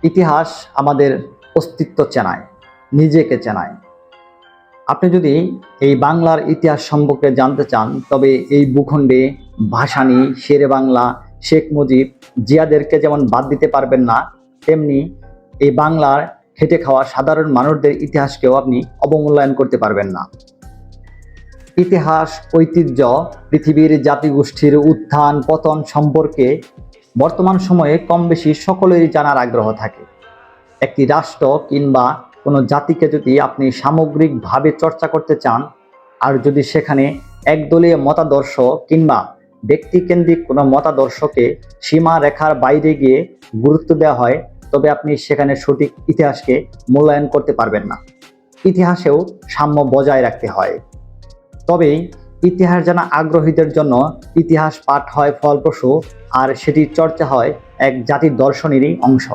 ইতিহাস আমাদের অস্তিত্ব চেনায়, নিজেকে চেনায়। আপনি যদি এই বাংলার ইতিহাস সম্পর্কে জানতে চান, তবে এই ভূখণ্ডে ভাসানী, শেরে বাংলা, শেখ মুজিব, জিয়াদেরকে যেমন বাদ দিতে পারবেন না, তেমনি এই বাংলার খেটে খাওয়া সাধারণ মানুষদের ইতিহাসকেও আপনি অবমূল্যায়ন করতে পারবেন না। ইতিহাস, ঐতিহ্য, পৃথিবীর জাতিগোষ্ঠীর উত্থান পতন সম্পর্কে বর্তমান সময়ে কম বেশি সকলেরই জানার আগ্রহ থাকে। একটি রাষ্ট্র কিংবা কোনো জাতিকে যদি আপনি সামগ্রিকভাবে চর্চা করতে চান, আর যদি সেখানে একদলীয় মতাদর্শ কিংবা ব্যক্তিকেন্দ্রিক কোনো মতাদর্শকে সীমা রেখার বাইরে গিয়ে গুরুত্ব দেওয়া হয়, তবে আপনি সেখানে সঠিক ইতিহাসকে মূল্যায়ন করতে পারবেন না। ইতিহাসেও সাম্য বজায় রাখতে হয়। তবেই ইতিহাস জানা আগ্রহীদের জন্য ইতিহাস পাঠ হয় ফলপ্রসূ, আর সেটির চর্চা হয় এক জাতির দর্শনেরই অংশ।